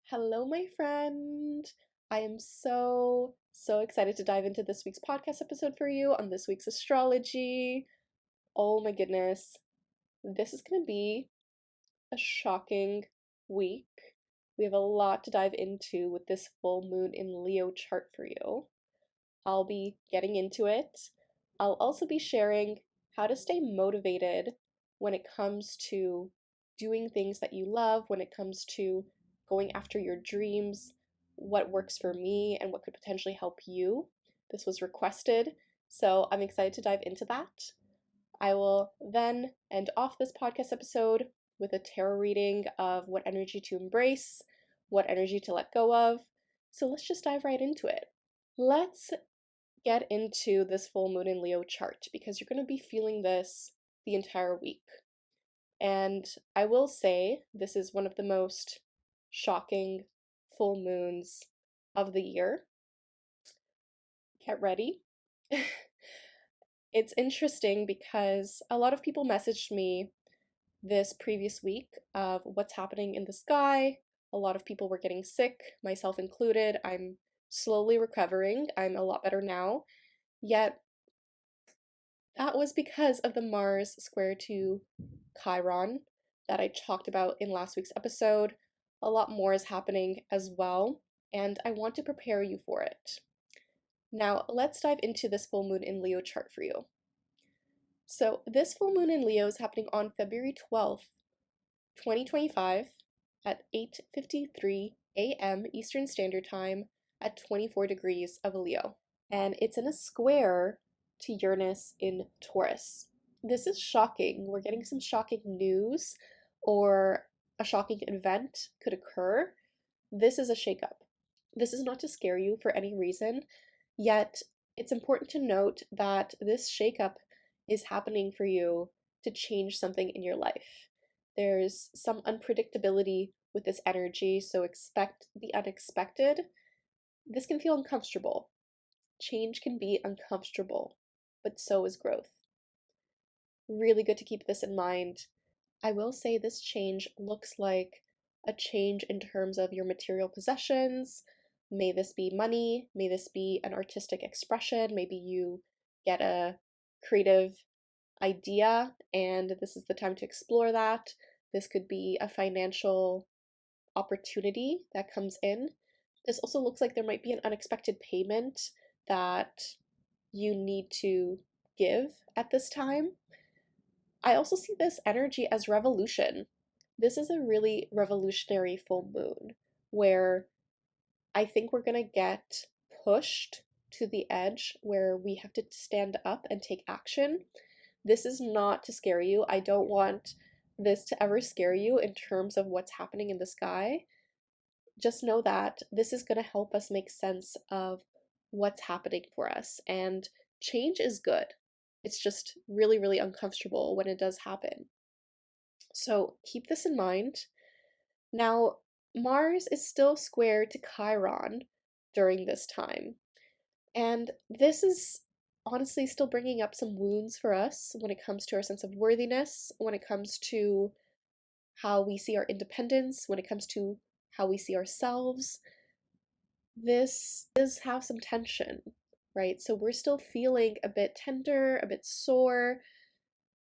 Hello, my friend. I am so excited to dive into this week's podcast episode for you on this week's astrology. Oh my goodness. This is going to be a shocking week. We have a lot to dive into with this full moon in Leo chart for you. I'll be getting into it. I'll also be sharing how to stay motivated when it comes to doing things that you love, when it comes to going after your dreams, what works for me, and what could potentially help you. This was requested, so I'm excited to dive into that. I will then end off this podcast episode with a tarot reading of what energy to embrace, what energy to let go of. So let's just dive right into it. Let's get into this full moon in Leo chart because you're going to be feeling this the entire week. And I will say this is one of the most shocking full moons of the year. Get ready. It's interesting because a lot of people messaged me this previous week of what's happening in the sky. A lot of people were getting sick, myself included. I'm slowly recovering. I'm a lot better now. Yet that was because of the Mars square to Chiron that I talked about in last week's episode. A lot more is happening as well, and I want to prepare you for it. Now, let's dive into this full moon in Leo chart for you. So, this full moon in Leo is happening on February 12th, 2025 at 8:53 a.m. Eastern Standard Time at 24 degrees of Leo. And it's in a square to Uranus in Taurus. This is shocking. We're getting some shocking news, or a shocking event could occur. This is a shakeup. This is not to scare you for any reason, yet it's important to note that this shakeup is happening for you to change something in your life. There's some unpredictability with this energy, so expect the unexpected. This can feel uncomfortable. Change can be uncomfortable, but so is growth. Really good to keep this in mind. I will say this change looks like a change in terms of your material possessions. May this be money, may this be an artistic expression, maybe you get a creative idea and this is the time to explore that. This could be a financial opportunity that comes in. This also looks like there might be an unexpected payment that you need to give at this time. I also see this energy as revolution. This is a really revolutionary full moon where I think we're going to get pushed to the edge where we have to stand up and take action. This is not to scare you. I don't want this to ever scare you in terms of what's happening in the sky. Just know that this is going to help us make sense of what's happening for us, and change is good. It's just really, really uncomfortable when it does happen. So keep this in mind. Now, Mars is still square to Chiron during this time, and this is honestly still bringing up some wounds for us when it comes to our sense of worthiness, when it comes to how we see our independence, when it comes to how we see ourselves. This does have some tension, right? So we're still feeling a bit tender, a bit sore.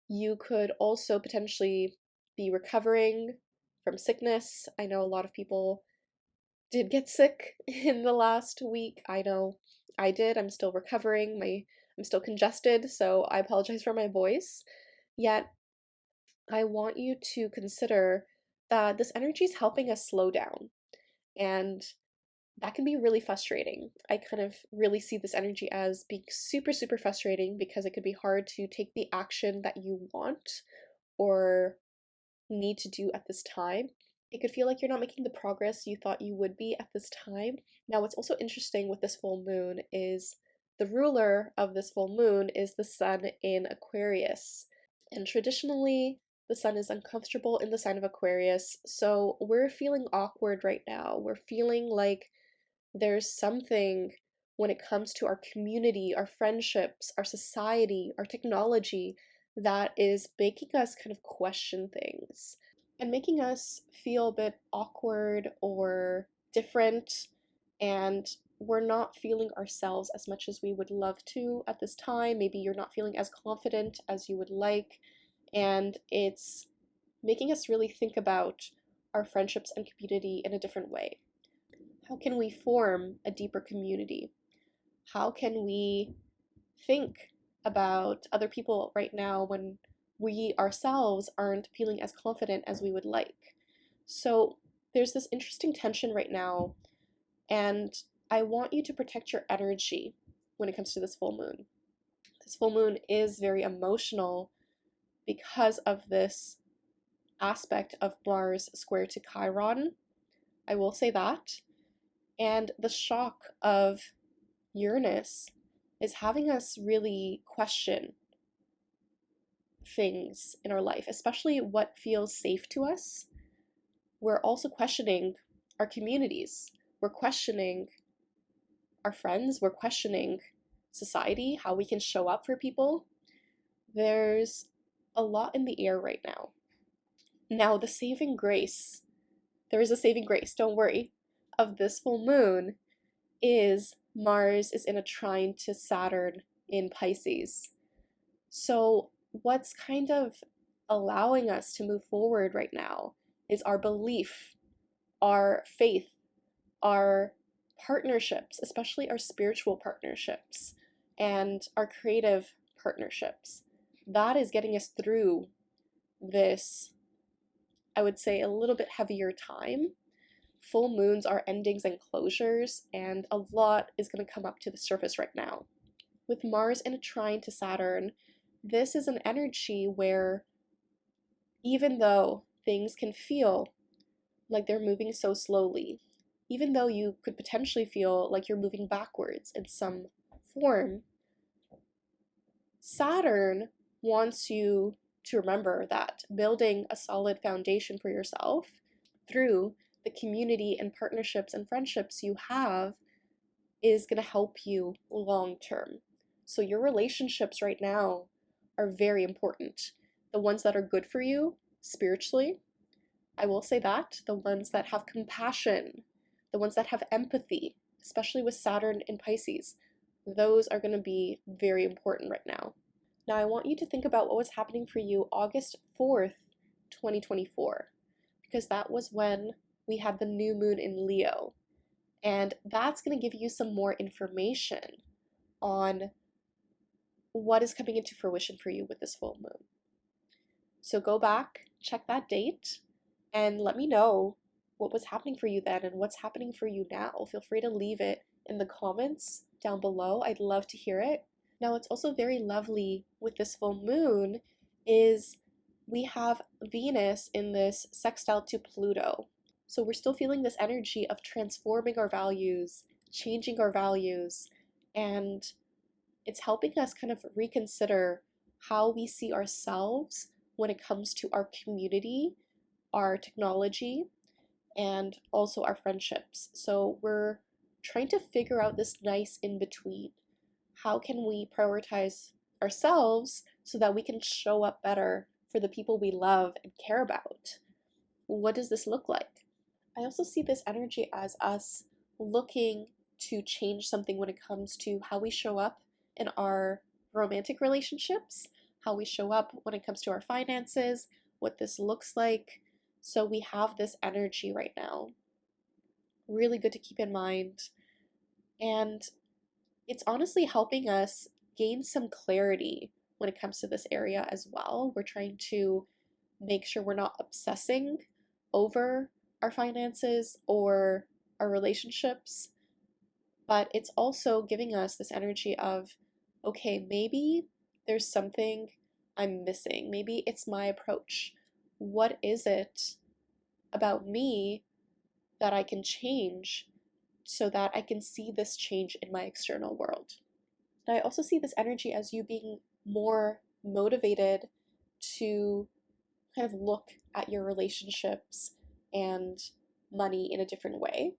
You could also potentially be recovering from sickness. I know a lot of people did get sick in the last week. I know I did. I'm still recovering. I'm still congested, so I apologize for my voice. Yet, I want you to consider that this energy is helping us slow down. And that can be really frustrating. I kind of really see this energy as being super, super frustrating because it could be hard to take the action that you want or need to do at this time. It could feel like you're not making the progress you thought you would be at this time. Now, what's also interesting with this full moon is the ruler of this full moon is the sun in Aquarius. And traditionally, the sun is uncomfortable in the sign of Aquarius, so we're feeling awkward right now. We're feeling like there's something when it comes to our community, our friendships, our society, our technology that is making us kind of question things. and making us feel a bit awkward or different, and we're not feeling ourselves as much as we would love to at this time. Maybe you're not feeling as confident as you would like, and it's making us really think about our friendships and community in a different way. How can we form a deeper community? How can we think about other people right now when we ourselves aren't feeling as confident as we would like? So there's this interesting tension right now, and I want you to protect your energy when it comes to this full moon. This full moon is very emotional because of this aspect of Mars square to Chiron. I will say that. And the shock of Uranus is having us really question things in our life, especially what feels safe to us. We're also questioning our communities. We're questioning our friends. We're questioning society, how we can show up for people. There's a lot in the air right now. Now, the saving grace, there is a saving grace, don't worry, of this full moon is Mars is in a trine to Saturn in Pisces. So what's kind of allowing us to move forward right now is our belief, our faith, our partnerships, especially our spiritual partnerships and our creative partnerships. That is getting us through this, I would say, a little bit heavier time. Full moons are endings and closures, and a lot is going to come up to the surface right now. With Mars in a trine to Saturn, this is an energy where even though things can feel like they're moving so slowly, even though you could potentially feel like you're moving backwards in some form, Saturn wants you to remember that building a solid foundation for yourself through the community and partnerships and friendships you have is going to help you long term. So your relationships right now are very important. The ones that are good for you spiritually, I will say that. The ones that have compassion, the ones that have empathy, especially with Saturn in Pisces, those are going to be very important right now. Now, I want you to think about what was happening for you August 4th, 2024, because that was when we had the new moon in Leo. And that's going to give you some more information on what is coming into fruition for you with this full moon. So go back, check that date, and let me know what was happening for you then and what's happening for you now. Feel free to leave it in the comments down below. I'd love to hear it. Now, what's also very lovely with this full moon is we have Venus in this sextile to Pluto. So we're still feeling this energy of transforming our values, changing our values, and it's helping us kind of reconsider how we see ourselves when it comes to our community, our technology, and also our friendships. So we're trying to figure out this nice in-between. How can we prioritize ourselves so that we can show up better for the people we love and care about? What does this look like? I also see this energy as us looking to change something when it comes to how we show up in our romantic relationships, how we show up when it comes to our finances, what this looks like. So we have this energy right now. Really good to keep in mind. And it's honestly helping us gain some clarity when it comes to this area as well. We're trying to make sure we're not obsessing over our finances or our relationships, but it's also giving us this energy of, okay, maybe there's something I'm missing. Maybe it's my approach. What is it about me that I can change so that I can see this change in my external world? And I also see this energy as you being more motivated to kind of look at your relationships and money in a different way.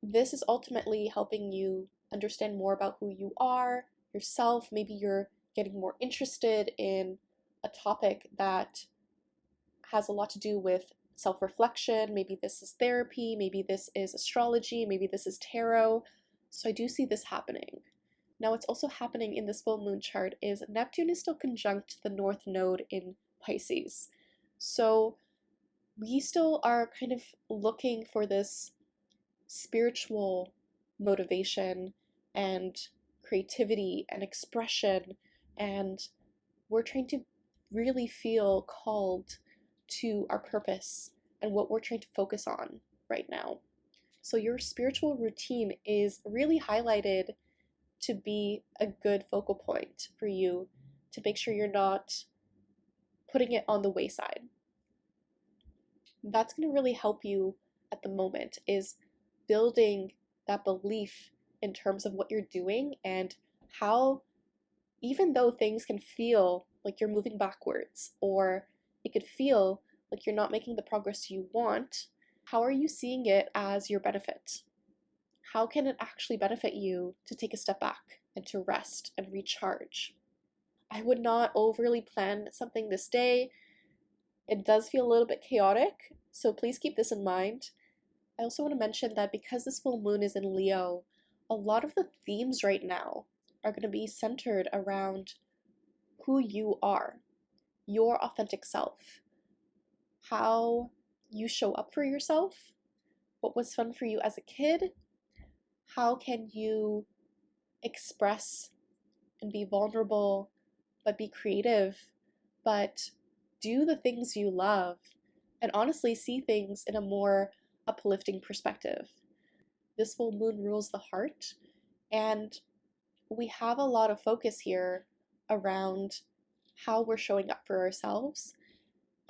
This is ultimately helping you understand more about who you are, yourself. Maybe you're getting more interested in a topic that has a lot to do with self-reflection. Maybe this is therapy, maybe this is astrology, maybe this is tarot. So I do see this happening. Now, what's also happening in this full moon chart is Neptune is still conjunct the North Node in Pisces. So we still are kind of looking for this spiritual motivation and creativity and expression, and we're trying to really feel called to our purpose and what we're trying to focus on right now. So your spiritual routine is really highlighted to be a good focal point for you, to make sure you're not putting it on the wayside. That's going to really help you at the moment, is building that belief in terms of what you're doing and how, even though things can feel like you're moving backwards, or it could feel like you're not making the progress you want, how are you seeing it as your benefit? How can it actually benefit you to take a step back and to rest and recharge? I would not overly plan something this day. It does feel a little bit chaotic, so please keep this in mind. I also want to mention that because this full moon is in Leo, a lot of the themes right now are going to be centered around who you are, your authentic self, how you show up for yourself, what was fun for you as a kid, how can you express and be vulnerable, but be creative, but do the things you love, and honestly see things in a more uplifting perspective. This full moon rules the heart, and we have a lot of focus here around how we're showing up for ourselves,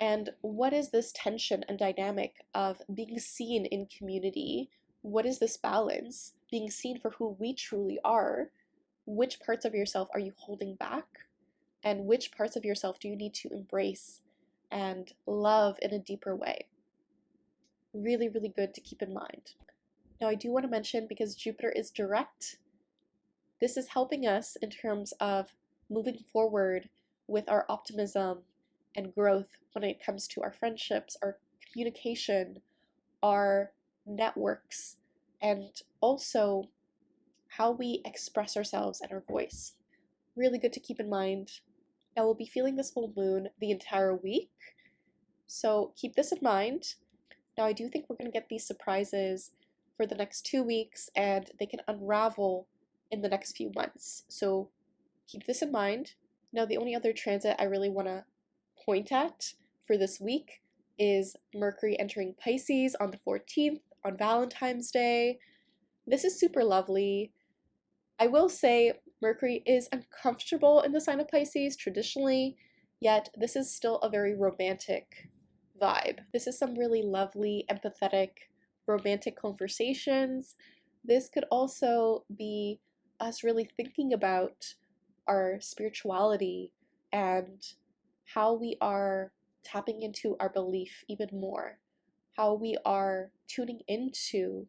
and what is this tension and dynamic of being seen in community. What is this balance? Being seen for who we truly are. Which parts of yourself are you holding back? And which parts of yourself do you need to embrace and love in a deeper way? Really, really good to keep in mind. Now, I do want to mention, because Jupiter is direct, this is helping us in terms of moving forward with our optimism and growth when it comes to our friendships, our communication, our networks, and also how we express ourselves and our voice. Really good to keep in mind. Now, we'll be feeling this full moon the entire week, so keep this in mind. Now, I do think we're going to get these surprises for the next 2 weeks, and they can unravel in the next few months, so keep this in mind. Now, the only other transit I really want to point at for this week is Mercury entering Pisces on the 14th, on Valentine's Day. This is super lovely. I will say Mercury is uncomfortable in the sign of Pisces traditionally, yet this is still a very romantic vibe. This is some really lovely, empathetic, romantic conversations. This could also be us really thinking about our spirituality and how we are tapping into our belief even more, how we are tuning into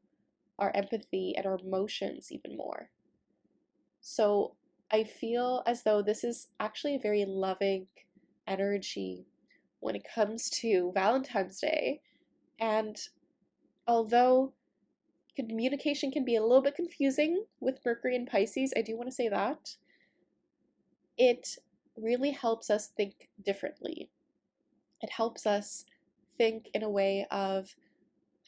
our empathy and our emotions even more. So I feel as though this is actually a very loving energy when it comes to Valentine's Day. And although communication can be a little bit confusing with Mercury and Pisces, I do want to say that it really helps us think differently. It helps us think in a way of,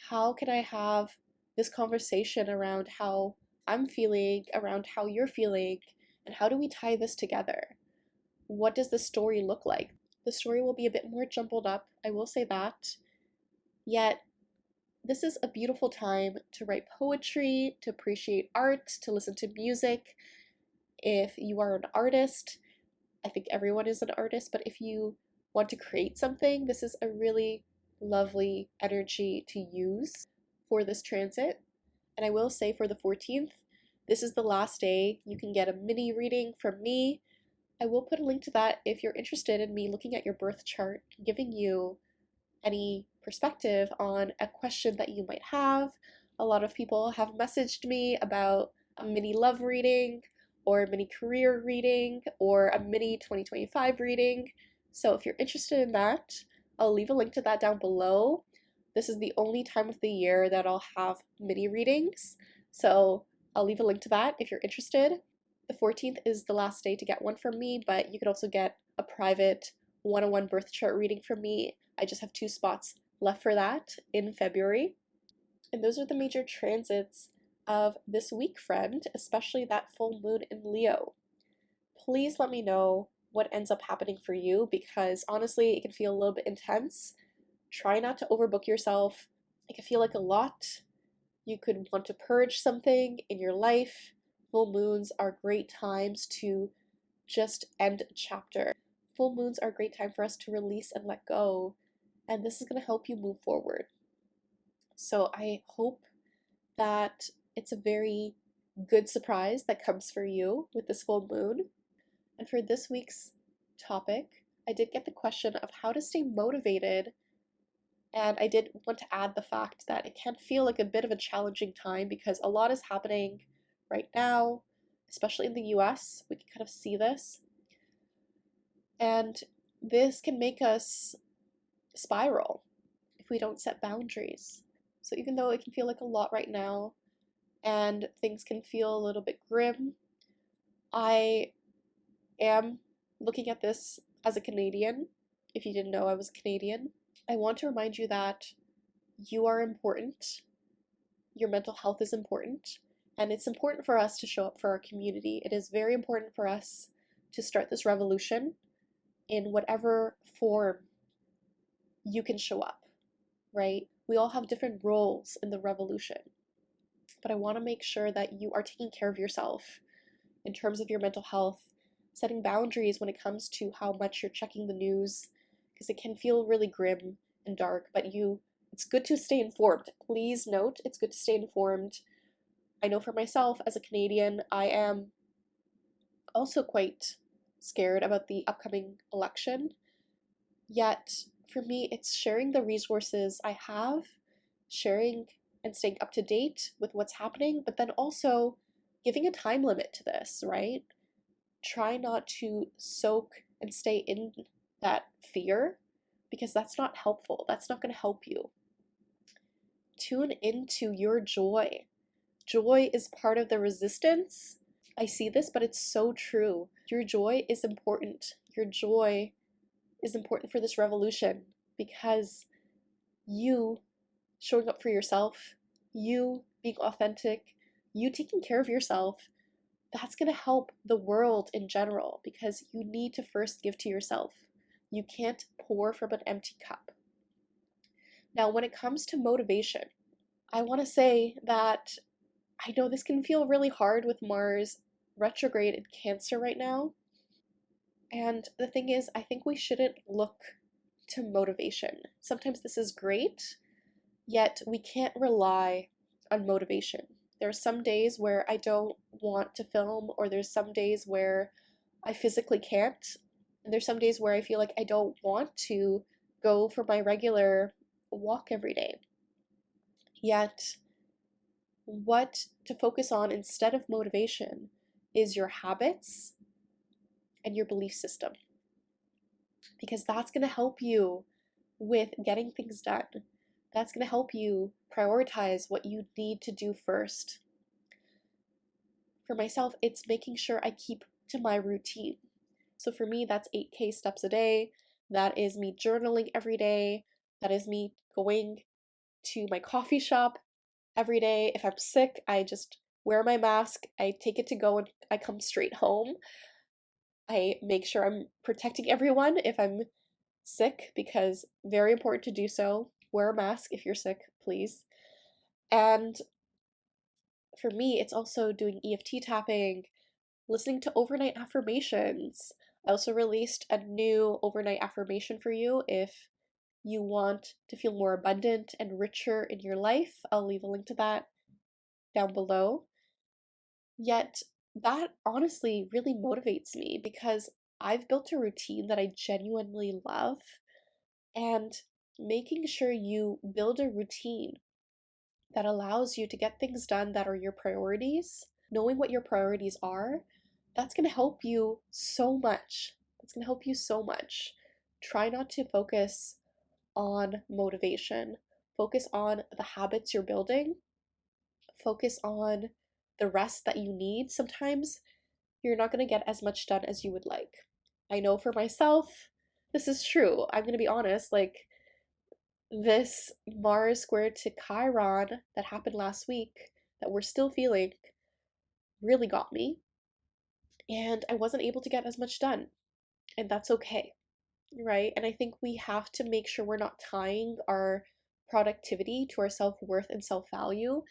how can I have this conversation around how I'm feeling, around how you're feeling, and how do we tie this together? What does the story look like? The story will be a bit more jumbled up, I will say that. Yet, this is a beautiful time to write poetry, to appreciate art, to listen to music. If you are an artist, I think everyone is an artist, but if you want to create something, this is a really lovely energy to use for this transit. And I will say, for the 14th, this is the last day you can get a mini reading from me. I will put a link to that if you're interested in me looking at your birth chart, giving you any perspective on a question that you might have. A lot of people have messaged me about a mini love reading, or a mini career reading, or a mini 2025 reading. So if you're interested in that, I'll leave a link to that down below. This is the only time of the year that I'll have mini readings, so I'll leave a link to that if you're interested. The 14th is the last day to get one from me, but you could also get a private one-on-one birth chart reading from me. I just have 2 spots left for that in February. And those are the major transits of this week, friend, especially that full moon in Leo. Please let me know what ends up happening for you, because honestly, it can feel a little bit intense. Try not to overbook yourself. It can feel like a lot. You could want to purge something in your life. Full moons are great times to just end a chapter. Full moons are a great time for us to release and let go, and this is going to help you move forward. So I hope that it's a very good surprise that comes for you with this full moon. And for this week's topic, I did get the question of how to stay motivated, and I did want to add the fact that it can feel like a bit of a challenging time because a lot is happening right now, especially in the US. We can kind of see this. And this can make us spiral if we don't set boundaries. So even though it can feel like a lot right now and things can feel a little bit grim, I am looking at this as a Canadian. If you didn't know I was Canadian, I want to remind you that you are important. Your mental health is important, and it's important for us to show up for our community. It is very important for us to start this revolution in whatever form you can show up, right? We all have different roles in the revolution, but I want to make sure that you are taking care of yourself in terms of your mental health, setting boundaries when it comes to how much you're checking the news, because it can feel really grim and dark, but it's good to stay informed. Please note, it's good to stay informed. I know for myself as a Canadian, I am also quite scared about the upcoming election, yet for me, it's sharing the resources I have, sharing and staying up to date with what's happening, but then also giving a time limit to this, right? Try not to soak and stay in that fear, because that's not helpful. That's not going to help you. Tune into your joy. Joy is part of the resistance. I see this, but it's so true. Your joy is important. Your joy is important for this revolution, because you showing up for yourself, you being authentic, you taking care of yourself, that's going to help the world in general, because you need to first give to yourself. You can't pour from an empty cup. Now, when it comes to motivation, I want to say that I know this can feel really hard with Mars retrograde in Cancer right now. And the thing is, I think we shouldn't look to motivation. Sometimes this is great, yet we can't rely on motivation. There are some days where I don't want to film, or there's some days where I physically can't. And there's some days where I feel like I don't want to go for my regular walk every day. Yet, what to focus on instead of motivation is your habits and your belief system. Because that's going to help you with getting things done. That's going to help you prioritize what you need to do first. For myself, it's making sure I keep to my routine. So for me, that's 8K steps a day. That is me journaling every day. That is me going to my coffee shop every day. If I'm sick, I just wear my mask. I take it to go and I come straight home. I make sure I'm protecting everyone if I'm sick, because very important to do so. Wear a mask if you're sick, please. And for me, it's also doing EFT tapping, listening to overnight affirmations. I also released a new overnight affirmation for you if you want to feel more abundant and richer in your life. I'll leave a link to that down below. Yet that honestly really motivates me, because I've built a routine that I genuinely love, and making sure you build a routine that allows you to get things done that are your priorities, knowing what your priorities are, that's going to help you so much. That's going to help you so much. Try not to focus on motivation. Focus on the habits you're building. Focus on the rest that you need. Sometimes you're not going to get as much done as you would like. I know for myself, this is true. I'm going to be honest, like this Mars square to Chiron that happened last week that we're still feeling really got me. And I wasn't able to get as much done. And that's okay, right? And I think we have to make sure we're not tying our productivity to our self-worth and self-value.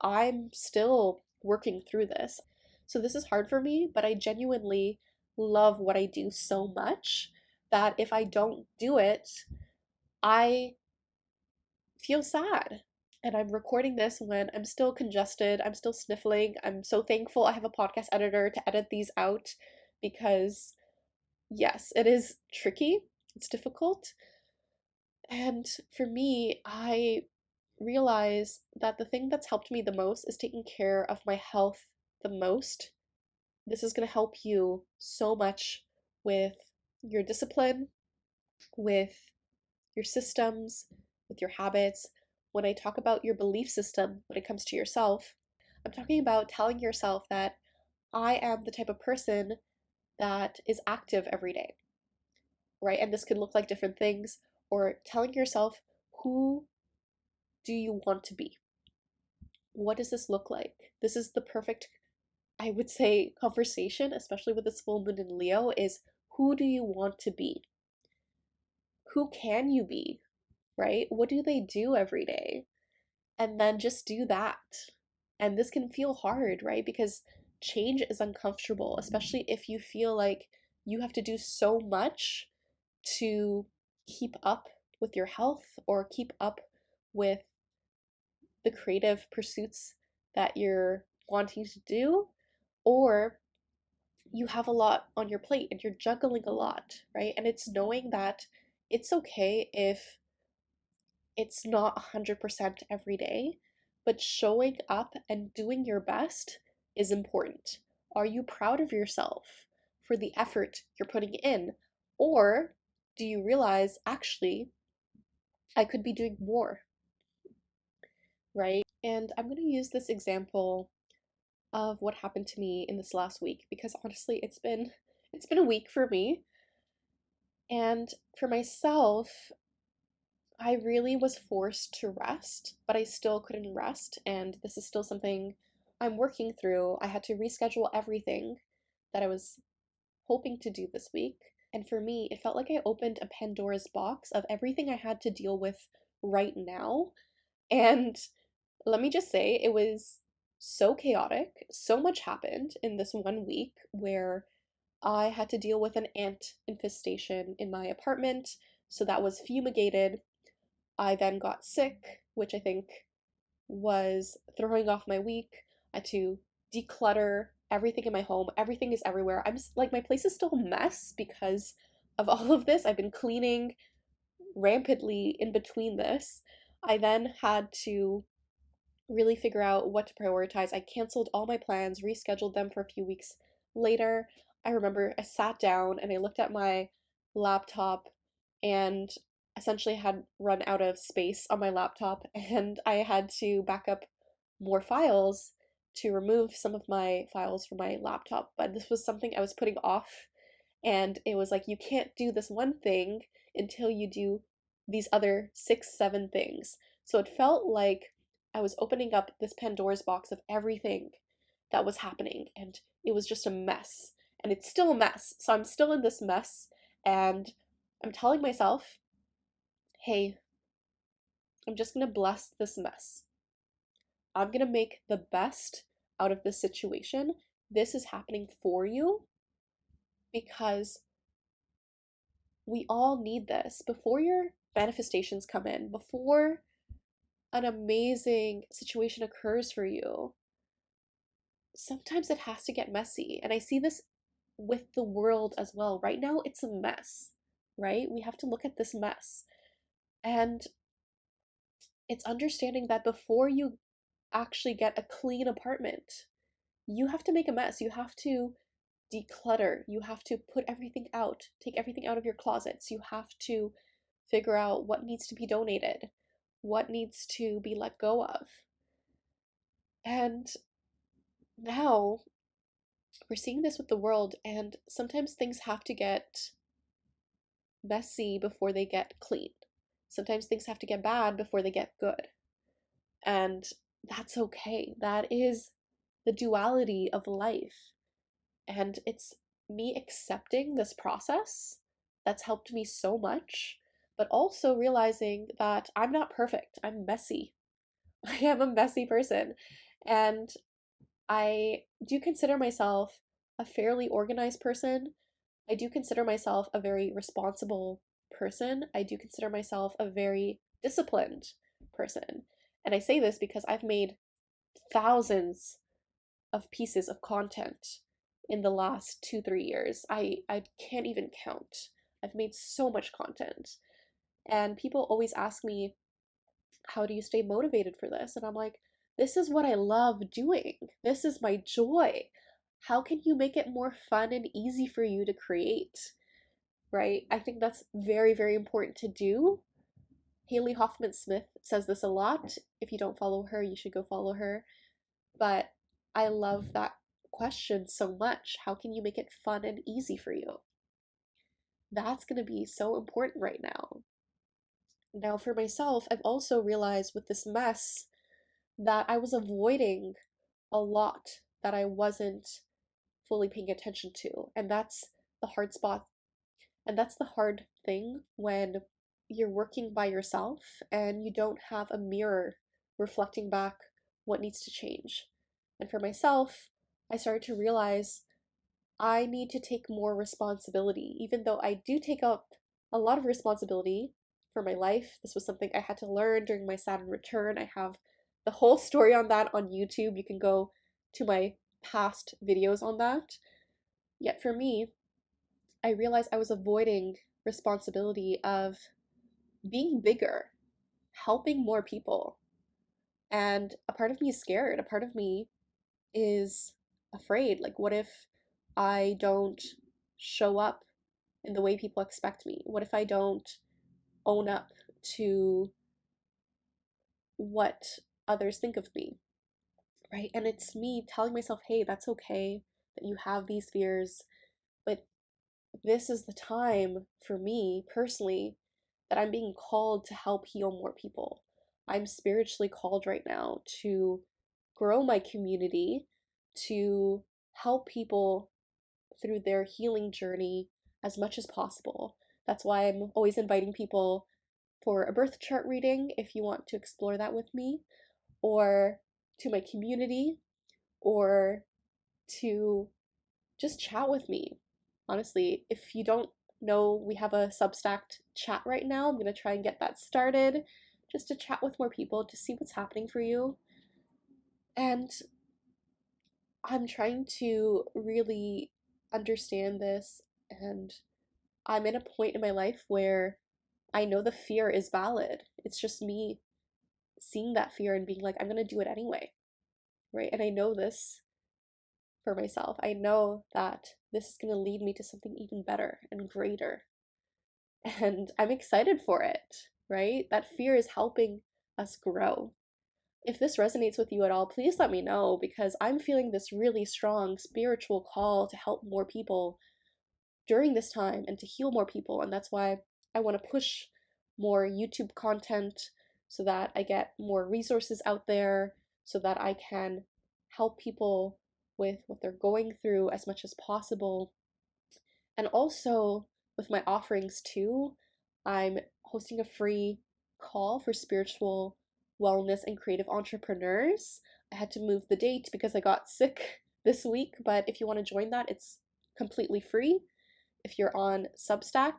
I'm still working through this. So this is hard for me, but I genuinely love what I do so much that if I don't do it, I feel sad. And I'm recording this when I'm still congested, I'm still sniffling. I'm so thankful I have a podcast editor to edit these out because, yes, it is tricky, it's difficult. And for me, I realize that the thing that's helped me the most is taking care of my health the most. This is going to help you so much with your discipline, with your systems, with your habits. When I talk about your belief system when it comes to yourself, I'm talking about telling yourself that I am the type of person that is active every day, right? And this could look like different things, or telling yourself, who do you want to be? What does this look like? This is the perfect, I would say, conversation, especially with this full moon in Leo, is who do you want to be? Who can you be, right? What do they do every day? And then just do that. And this can feel hard, right? Because change is uncomfortable, especially if you feel like you have to do so much to keep up with your health or keep up with the creative pursuits that you're wanting to do, or you have a lot on your plate and you're juggling a lot, right? And it's knowing that it's okay if it's not 100% every day, but showing up and doing your best is important. Are you proud of yourself for the effort you're putting in? Or do you realize, actually, I could be doing more, right? And I'm going to use this example of what happened to me in this last week because honestly, it's been a week for me. And for myself, I really was forced to rest, but I still couldn't rest. And this is still something I'm working through. I had to reschedule everything that I was hoping to do this week. And for me, it felt like I opened a Pandora's box of everything I had to deal with right now. And let me just say, it was so chaotic. So much happened in this one week where I had to deal with an ant infestation in my apartment. So that was fumigated. I then got sick, which I think was throwing off my week. I had to declutter everything in my home. Everything is everywhere. I'm just like, my place is still a mess because of all of this. I've been cleaning rampantly in between this. I then had to really figure out what to prioritize. I canceled all my plans, rescheduled them for a few weeks later. I remember I sat down and I looked at my laptop and essentially had run out of space on my laptop and I had to back up more files to remove some of my files from my laptop. But this was something I was putting off, and it was like, you can't do this one thing until you do these other 6, 7 things. So it felt like I was opening up this Pandora's box of everything that was happening, and it was just a mess. And it's still a mess. So I'm still in this mess, and I'm telling myself, hey, I'm just gonna bless this mess. I'm gonna make the best out of this situation. This is happening for you because we all need this. Before your manifestations come in, before an amazing situation occurs for you, sometimes it has to get messy. And I see this with the world as well. Right now, it's a mess, right? We have to look at this mess. And it's understanding that before you actually get a clean apartment, you have to make a mess. You have to declutter. You have to put everything out, take everything out of your closets. You have to figure out what needs to be donated, what needs to be let go of. And now we're seeing this with the world, and sometimes things have to get messy before they get clean. Sometimes things have to get bad before they get good. And that's okay. That is the duality of life. And it's me accepting this process that's helped me so much, but also realizing that I'm not perfect. I'm messy. I am a messy person. And I do consider myself a fairly organized person. I do consider myself a very responsible person. I do consider myself a very disciplined person. And I say this because I've made thousands of pieces of content in the last 2, 3 years. I can't even count. I've made so much content. And people always ask me, how do you stay motivated for this? And I'm like, this is what I love doing. This is my joy. How can you make it more fun and easy for you to create? Right? I think that's very, very important to do. Haley Hoffman Smith says this a lot. If you don't follow her, you should go follow her. But I love that question so much. How can you make it fun and easy for you? That's going to be so important right now. Now, for myself, I've also realized with this mess that I was avoiding a lot that I wasn't fully paying attention to. And that's the hard spot. And that's the hard thing when you're working by yourself and you don't have a mirror reflecting back what needs to change. And for myself, I started to realize I need to take more responsibility, even though I do take up a lot of responsibility for my life. This was something I had to learn during my Saturn return. I have the whole story on that on YouTube. You can go to my past videos on that. Yet for me, I realized I was avoiding responsibility of being bigger, helping more people. And a part of me is scared. A part of me is afraid. Like, what if I don't show up in the way people expect me? What if I don't own up to what others think of me? Right? And it's me telling myself, hey, that's okay that you have these fears, but this is the time for me personally that I'm being called to help heal more people. I'm spiritually called right now to grow my community, to help people through their healing journey as much as possible. That's why I'm always inviting people for a birth chart reading if you want to explore that with me, or to my community, or to just chat with me. Honestly, if you don't know, we have a Substack chat right now. I'm going to try and get that started just to chat with more people to see what's happening for you. And I'm trying to really understand this, and I'm in a point in my life where I know the fear is valid. It's just me seeing that fear and being like, I'm going to do it anyway. Right? And I know this for myself. I know that this is going to lead me to something even better and greater. And I'm excited for it, right? That fear is helping us grow. If this resonates with you at all, please let me know, because I'm feeling this really strong spiritual call to help more people during this time and to heal more people. And that's why I want to push more YouTube content so that I get more resources out there, so that I can help people with what they're going through as much as possible. And also with my offerings too, I'm hosting a free call for spiritual wellness and creative entrepreneurs. I had to move the date because I got sick this week, but if you want to join that, it's completely free. If you're on Substack,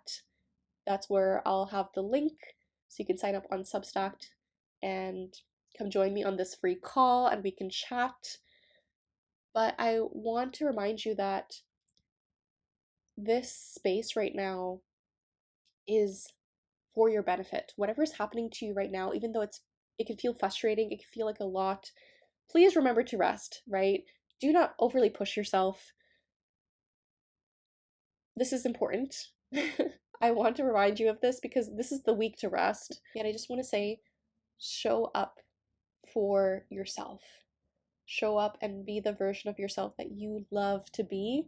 that's where I'll have the link so you can sign up on Substack and come join me on this free call and we can chat. But I want to remind you that this space right now is for your benefit. Whatever's happening to you right now, even though it can feel frustrating, it can feel like a lot, please remember to rest, right? Do not overly push yourself. This is important. I want to remind you of this because this is the week to rest. And I just want to say, show up for yourself. Show up and be the version of yourself that you love to be,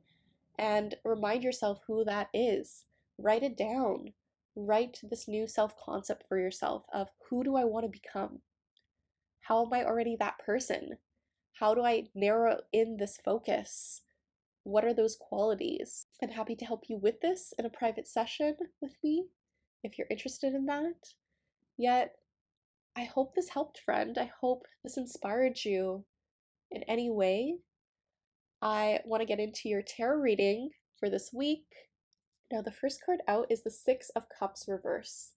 and remind yourself who that is. Write it down. Write this new self concept for yourself of who do I want to become? How am I already that person? How do I narrow in this focus? What are those qualities? I'm happy to help you with this in a private session with me if you're interested in that. Yet, I hope this helped, friend. I hope this inspired you in any way. I want to get into your tarot reading for this week. Now, the first card out is the Six of Cups reverse.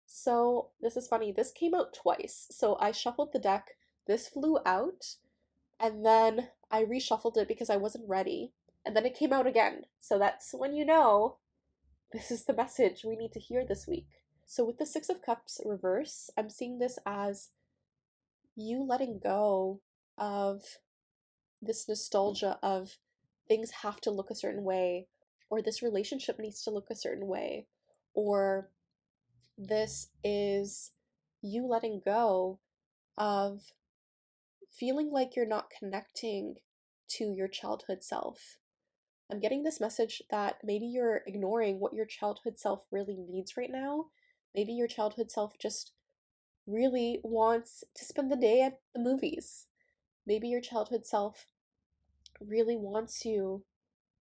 So, this is funny. This came out twice. So, I shuffled the deck, this flew out, and then I reshuffled it because I wasn't ready. And then it came out again. So, that's when you know this is the message we need to hear this week. So, with the Six of Cups reverse, I'm seeing this as you letting go of this nostalgia of things have to look a certain way, or this relationship needs to look a certain way, or this is you letting go of feeling like you're not connecting to your childhood self. I'm getting this message that maybe you're ignoring what your childhood self really needs right now. Maybe your childhood self just really wants to spend the day at the movies. Maybe your childhood self really wants you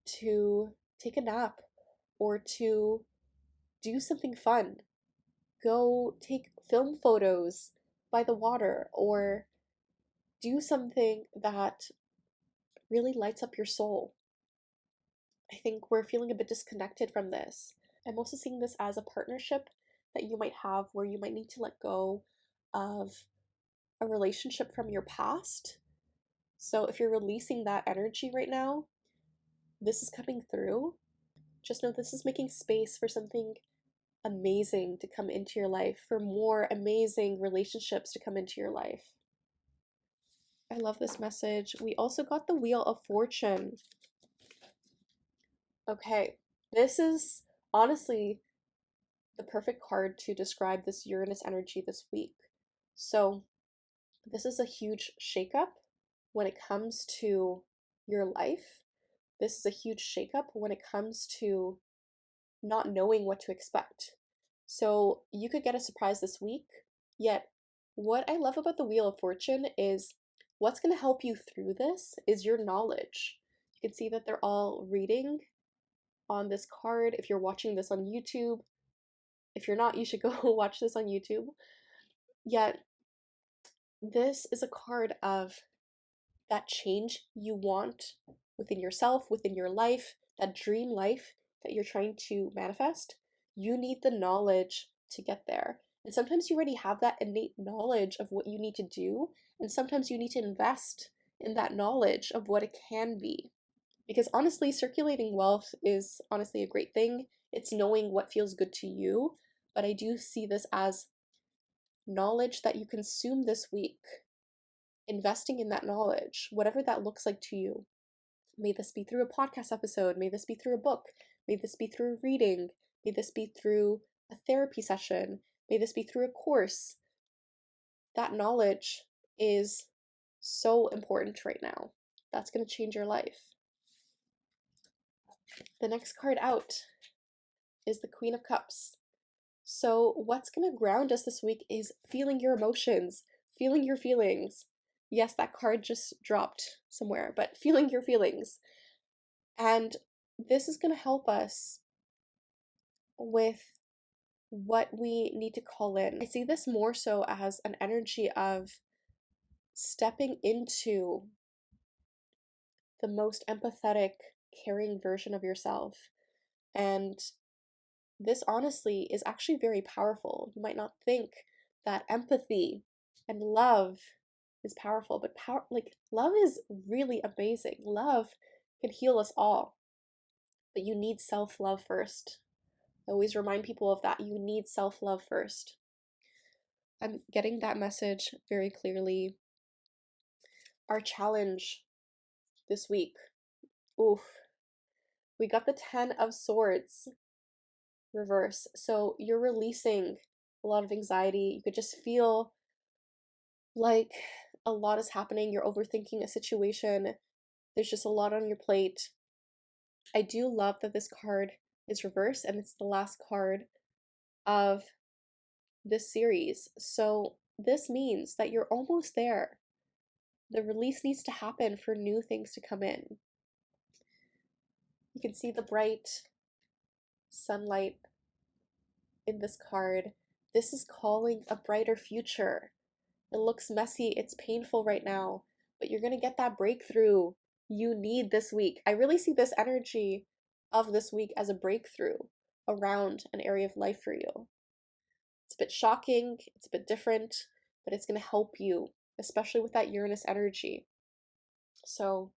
to take a nap or to do something fun. Go take film photos by the water or do something that really lights up your soul. I think we're feeling a bit disconnected from this. I'm also seeing this as a partnership that you might have where you might need to let go of a relationship from your past. So if you're releasing that energy right now, this is coming through. Just know this is making space for something amazing to come into your life, for more amazing relationships to come into your life. I love this message. We also got the Wheel of Fortune. Okay, this is honestly the perfect card to describe this Uranus energy this week. So, this is a huge shakeup when it comes to your life. This is a huge shakeup when it comes to not knowing what to expect. So, you could get a surprise this week, yet, what I love about the Wheel of Fortune is what's going to help you through this is your knowledge. You can see that they're all reading on this card. If you're watching this on YouTube, if you're not, you should go watch this on YouTube. Yet, this is a card of that change you want within yourself, within your life, that dream life that you're trying to manifest. You need the knowledge to get there. And sometimes you already have that innate knowledge of what you need to do, and sometimes you need to invest in that knowledge of what it can be. Because honestly, circulating wealth is honestly a great thing. It's knowing what feels good to you, but I do see this as knowledge that you consume this week, investing in that knowledge, whatever that looks like to you. May this be through a podcast episode, may this be through a book, may this be through a reading, may this be through a therapy session, may this be through a course. That knowledge is so important right now. That's going to change your life. The next card out is the Queen of Cups. So what's going to ground us this week is feeling your emotions, feeling your feelings. Yes, that card just dropped somewhere, but feeling your feelings. And this is going to help us with what we need to call in. I see this more so as an energy of stepping into the most empathetic, caring version of yourself. And this honestly is actually very powerful. You might not think that empathy and love is powerful, but love is really amazing. Love can heal us all. But you need self-love first. I always remind people of that. You need self-love first. I'm getting that message very clearly. Our challenge this week. Oof. We got the 10 of Swords. reverse. So you're releasing a lot of anxiety. You could just feel like a lot is happening. You're overthinking a situation. There's just a lot on your plate. I do love that this card is reversed and it's the last card of this series. So this means that you're almost there. The release needs to happen for new things to come in. You can see the bright sunlight in this card. This is calling a brighter future. It looks messy, it's painful right now, but you're going to get that breakthrough you need this week. I really see this energy of this week as a breakthrough around an area of life for you. It's a bit shocking, it's a bit different, but it's going to help you, especially with that Uranus energy. So,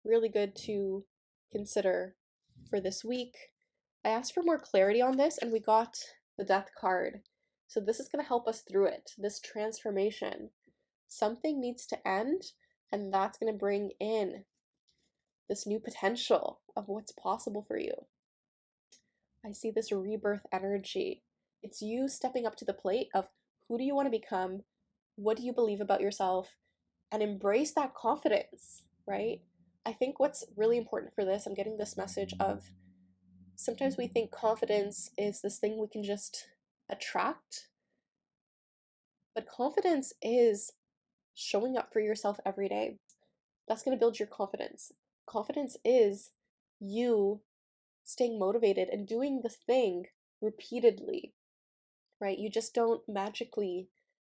really good to consider for this week. I asked for more clarity on this and we got the Death card. So this is going to help us through it, this transformation. Something needs to end, and that's going to bring in this new potential of what's possible for you. I see this rebirth energy. It's you stepping up to the plate of who do you want to become? What do you believe about yourself? And embrace that confidence, right? I think what's really important for this, I'm getting this message of sometimes we think confidence is this thing we can just attract, but confidence is showing up for yourself every day. That's going to build your confidence. Confidence is you staying motivated and doing the thing repeatedly, right? You just don't magically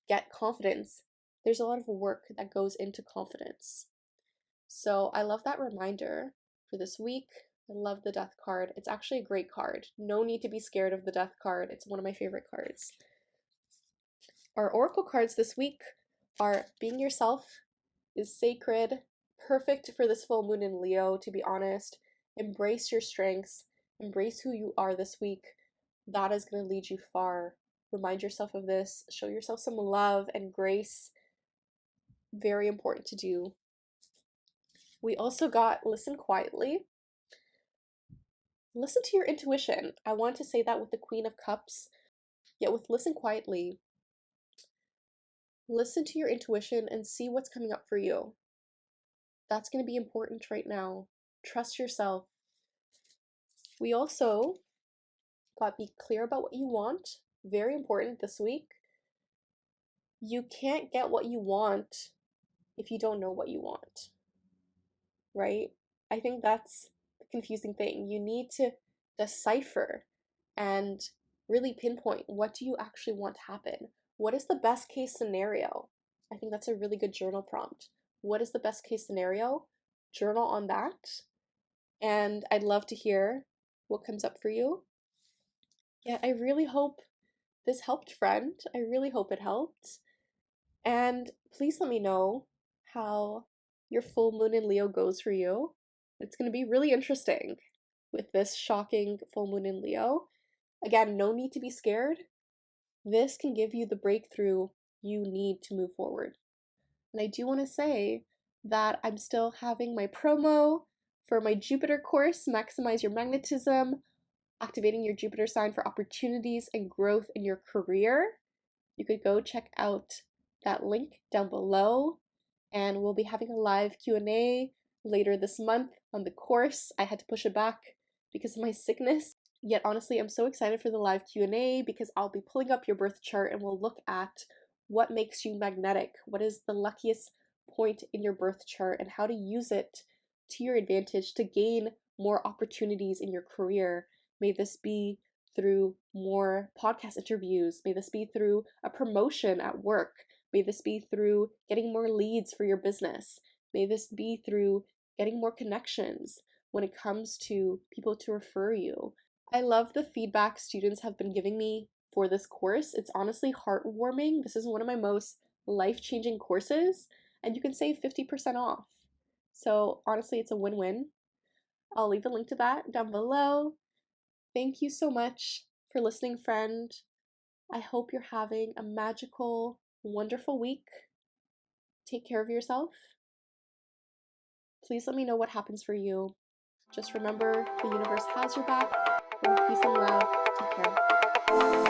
get confidence. There's a lot of work that goes into confidence. So I love that reminder for this week. I love the Death card. It's actually a great card. No need to be scared of the Death card. It's one of my favorite cards. Our oracle cards this week are Being Yourself is Sacred, perfect for this full moon in Leo, to be honest. Embrace your strengths, embrace who you are this week. That is going to lead you far. Remind yourself of this, show yourself some love and grace. Very important to do. We also got Listen Quietly. Listen to your intuition. I want to say that with the Queen of Cups, yet with Listen Quietly, listen to your intuition and see what's coming up for you. That's going to be important right now. Trust yourself. We also got Be Clear About What You Want. Very important this week. You can't get what you want if you don't know what you want, right? I think that's the confusing thing. You need to decipher and really pinpoint, what do you actually want to happen? What is the best case scenario? I think that's a really good journal prompt. What is the best case scenario? Journal on that. And I'd love to hear what comes up for you. Yeah, I really hope this helped, friend. I really hope it helped. And please let me know how your full moon in Leo goes for you. It's going to be really interesting with this shocking full moon in Leo. Again, no need to be scared. This can give you the breakthrough you need to move forward. And I do want to say that I'm still having my promo for my Jupiter course, Maximize Your Magnetism, activating your Jupiter sign for opportunities and growth in your career. You could go check out that link down below, and we'll be having a live Q&A later this month on the course. I had to push it back because of my sickness. Yet honestly, I'm so excited for the live Q&A because I'll be pulling up your birth chart and we'll look at what makes you magnetic, what is the luckiest point in your birth chart, and how to use it to your advantage to gain more opportunities in your career. May this be through more podcast interviews. May this be through a promotion at work. May this be through getting more leads for your business. May this be through getting more connections when it comes to people to refer you. I love the feedback students have been giving me for this course. It's honestly heartwarming. This is one of my most life-changing courses, and you can save 50% off. So honestly, it's a win-win. I'll leave a link to that down below. Thank you so much for listening, friend. I hope you're having a magical, wonderful week. Take care of yourself. Please let me know what happens for you. Just remember, the universe has your back. Peace and love. Take care.